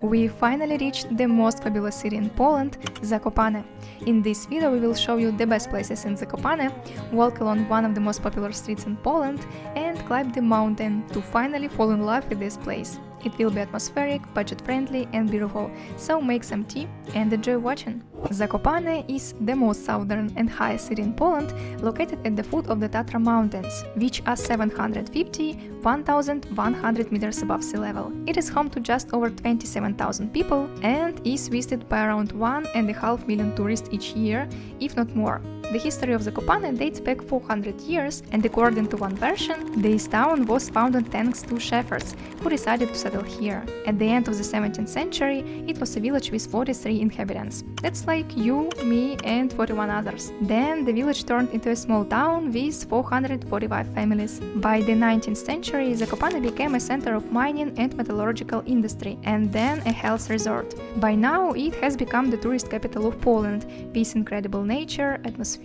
We finally reached the most fabulous city in Poland, Zakopane. In this video we will show you the best places in Zakopane, walk along one of the most popular streets in Poland and climb the mountain to finally fall in love with this place. It will be atmospheric, budget-friendly and beautiful, so make some tea and enjoy watching. Zakopane is the most southern and highest city in Poland, located at the foot of the Tatra Mountains, which are 1,100 meters above sea level. It is home to just over 27,000 people and is visited by around 1.5 million tourists each year, if not more. The history of Zakopane dates back 400 years, and according to one version, this town was founded thanks to shepherds who decided to settle here. At the end of the 17th century, it was a village with 43 inhabitants. That's like you, me and 41 others. Then the village turned into a small town with 445 families. By the 19th century, Zakopane became a center of mining and metallurgical industry, and then a health resort. By now, it has become the tourist capital of Poland, with incredible nature, atmosphere,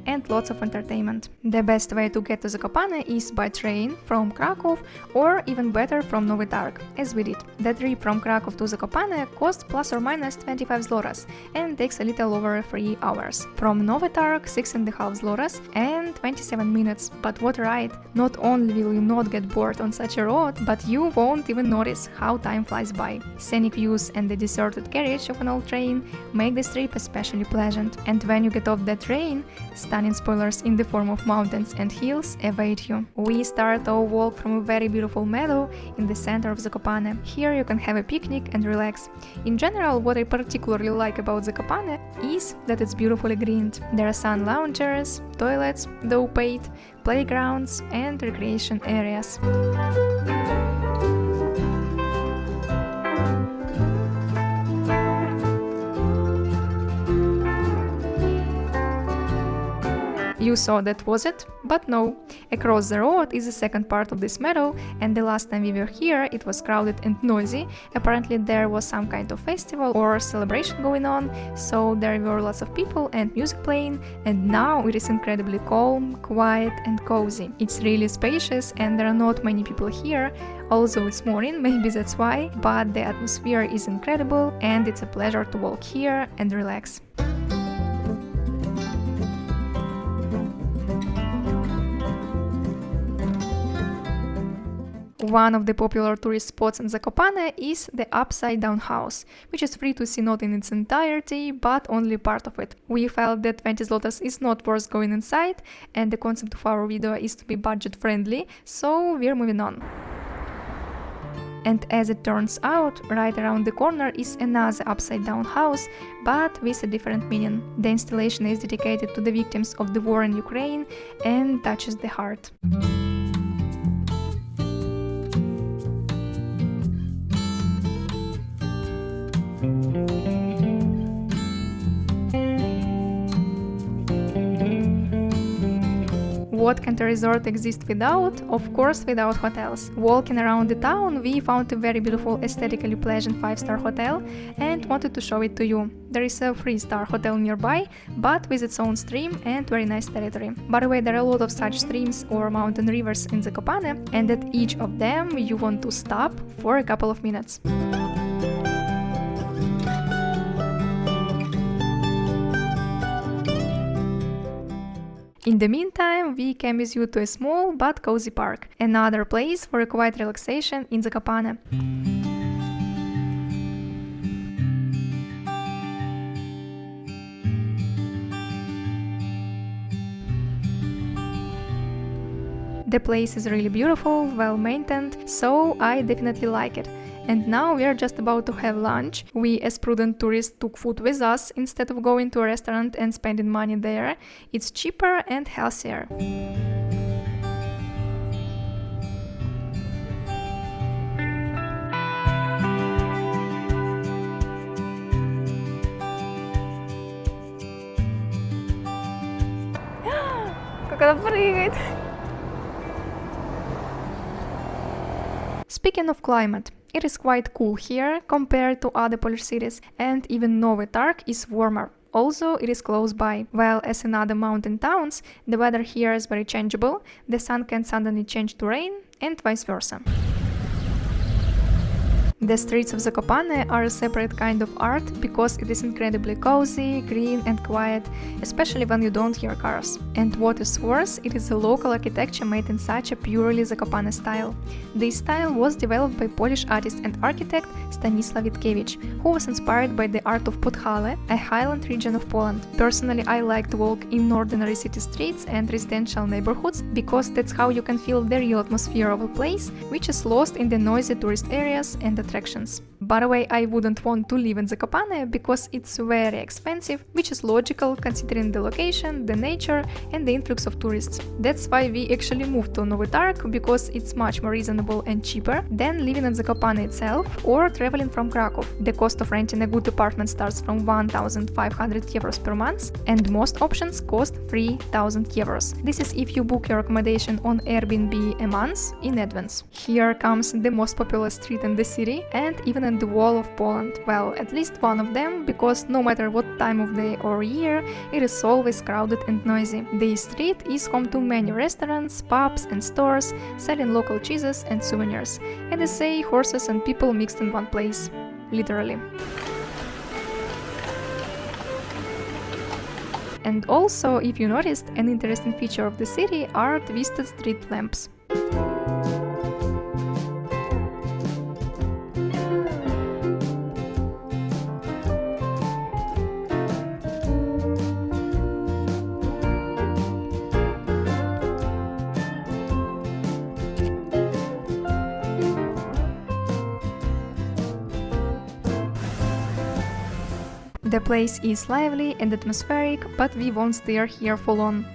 and lots of entertainment. The best way to get to Zakopane is by train from Krakow, or even better from Nowy Targ, as we did. The trip from Krakow to Zakopane costs plus or minus 25 zlotys and takes a little over 3 hours. From Nowy Targ 6.5 zlotys and 27 minutes. But what ride! Not only will you not get bored on such a road, but you won't even notice how time flies by. Scenic views and the deserted carriage of an old train make this trip especially pleasant. And when you get off the train, stunning spoilers in the form of mountains and hills await you. We start our walk from a very beautiful meadow in the center of Zakopane. Here you can have a picnic and relax. In general, what I particularly like about Zakopane is that it's beautifully greened. There are sun loungers, toilets, though paid, playgrounds and recreation areas. You saw that, was it? But no. Across the road is the second part of this meadow, and the last time we were here it was crowded and noisy. Apparently there was some kind of festival or celebration going on, so there were lots of people and music playing, and now it is incredibly calm, quiet and cozy. It's really spacious and there are not many people here, although it's morning, maybe that's why, but the atmosphere is incredible and it's a pleasure to walk here and relax. One of the popular tourist spots in Zakopane is the Upside Down House, which is free to see not in its entirety, but only part of it. We felt that 20 zlotys is not worth going inside, and the concept of our video is to be budget friendly, so we're moving on. And as it turns out, right around the corner is another upside-down house, but with a different meaning. The installation is dedicated to the victims of the war in Ukraine and touches the heart. What can the resort exist without? Of course, without hotels. Walking around the town, we found a very beautiful, aesthetically pleasant 5-star hotel and wanted to show it to you. There is a 3-star hotel nearby, but with its own stream and very nice territory. By the way, there are a lot of such streams or mountain rivers in Zakopane, and at each of them you want to stop for a couple of minutes. In the meantime, we came with you to a small but cozy park, another place for a quiet relaxation in Zakopane. The place is really beautiful, well maintained, so I definitely like it. And now we are just about to have lunch. We, as prudent tourists, took food with us instead of going to a restaurant and spending money there. It's cheaper and healthier. Как она прыгает! Speaking of climate, it is quite cool here compared to other Polish cities, and even Nowy Targ is warmer. Also, it is close by. While as in other mountain towns, the weather here is very changeable, the sun can suddenly change to rain, and vice versa. The streets of Zakopane are a separate kind of art because it is incredibly cozy, green and quiet, especially when you don't hear cars. And what is worse, it is a local architecture made in such a purely Zakopane style. This style was developed by Polish artist and architect Stanisław Witkiewicz, who was inspired by the art of Podhale, a highland region of Poland. Personally, I like to walk in ordinary city streets and residential neighborhoods because that's how you can feel the real atmosphere of a place, which is lost in the noisy tourist areas and attractions. By the way, I wouldn't want to live in Zakopane because it's very expensive, which is logical considering the location, the nature and the influx of tourists. That's why we actually moved to Nowy Targ, because it's much more reasonable and cheaper than living in Zakopane itself or traveling from Krakow. The cost of renting a good apartment starts from 1,500 euros per month, and most options cost 3,000 euros. This is if you book your accommodation on Airbnb a month in advance. Here comes the most popular street in the city and even in the wall of Poland. Well, at least one of them, because no matter what time of day or year, it is always crowded and noisy. The street is home to many restaurants, pubs and stores selling local cheeses and souvenirs. And they say horses and people mixed in one place. Literally. And also, if you noticed, an interesting feature of the city are twisted street lamps. The place is lively and atmospheric, but we won't stay here for long.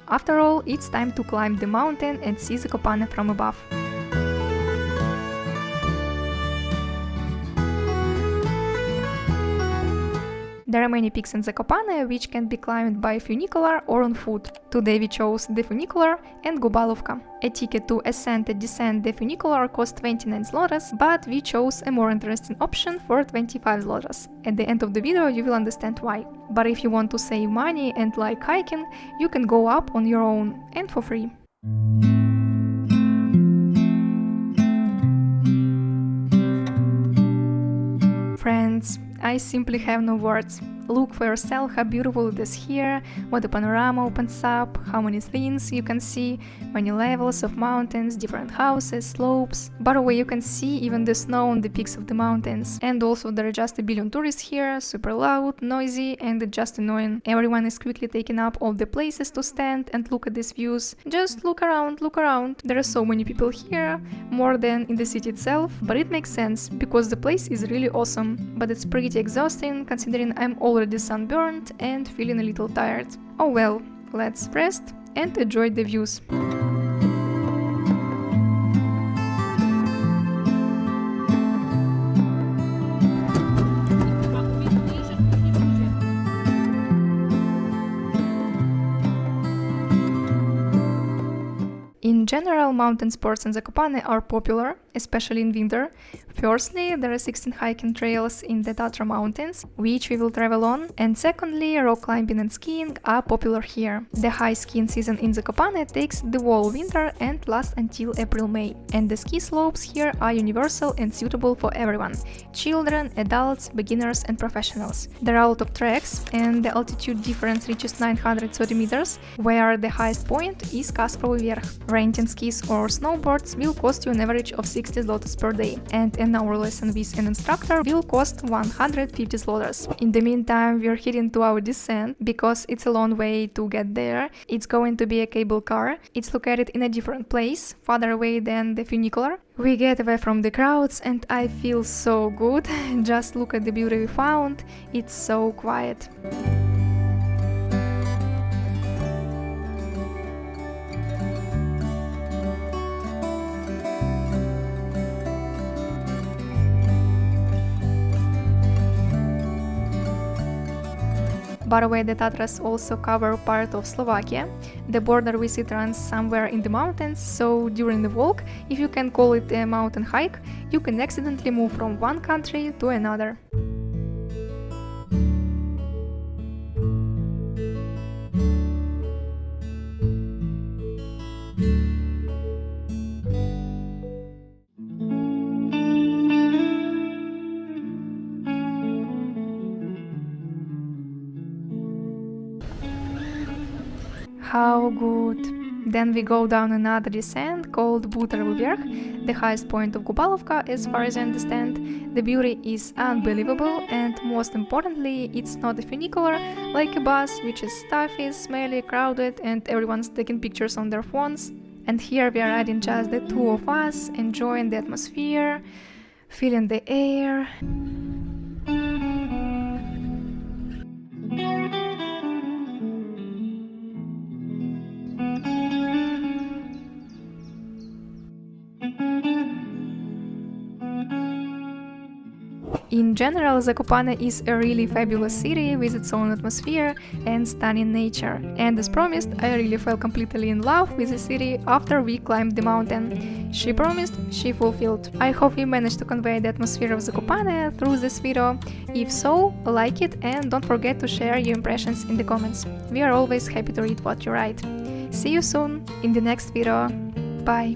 After all, it's time to climb the mountain and see Zakopane from above. There are many peaks in Zakopane which can be climbed by funicular or on foot. Today we chose the funicular and Gubalovka. A ticket to ascend and descend the funicular cost 29 zlotys, but we chose a more interesting option for 25 zlotys. At the end of the video you will understand why. But if you want to save money and like hiking, you can go up on your own and for free. Friends, I simply have no words. Look for yourself how beautiful it is here, what the panorama opens up, how many things you can see, many levels of mountains, different houses, slopes. By the way, you can see even the snow on the peaks of the mountains. And also there are just a billion tourists here, super loud, noisy and just annoying. Everyone is quickly taking up all the places to stand and look at these views. Just look around, look around. There are so many people here, more than in the city itself, but it makes sense, because the place is really awesome. But it's pretty exhausting, considering I'm already sunburned and feeling a little tired. Oh well, let's rest and enjoy the views. In general, mountain sports in Zakopane are popular, especially in winter. Firstly, there are 16 hiking trails in the Tatra mountains, which we will travel on, and secondly, rock climbing and skiing are popular here. The high skiing season in Zakopane takes the whole winter and lasts until April-May, and the ski slopes here are universal and suitable for everyone: children, adults, beginners and professionals. There are a lot of tracks, and the altitude difference reaches 930 meters, where the highest point is Kasprowy Wierch. Renting skis or snowboards will cost you an average of 60 zlotys per day, and an hour lesson with an instructor will cost 150 zlotys. In the meantime, we're heading to our descent, because it's a long way to get there. It's going to be a cable car. It's located in a different place, farther away than the funicular. We get away from the crowds and I feel so good. Just look at the beauty we found. It's so quiet. By the way, the Tatras also cover part of Slovakia. The border with it runs somewhere in the mountains, so during the walk, if you can call it a mountain hike, you can accidentally move from one country to another. How good! Then we go down another descent called Butorovy Verkh, the highest point of Gubalovka as far as I understand. The beauty is unbelievable, and most importantly, it's not a funicular like a bus, which is stuffy, smelly, crowded, and everyone's taking pictures on their phones. And here we are riding just the two of us, enjoying the atmosphere, feeling the air. In general, Zakopane is a really fabulous city with its own atmosphere and stunning nature. And as promised, I really fell completely in love with the city after we climbed the mountain. She promised, she fulfilled. I hope we managed to convey the atmosphere of Zakopane through this video. If so, like it and don't forget to share your impressions in the comments. We are always happy to read what you write. See you soon in the next video. Bye!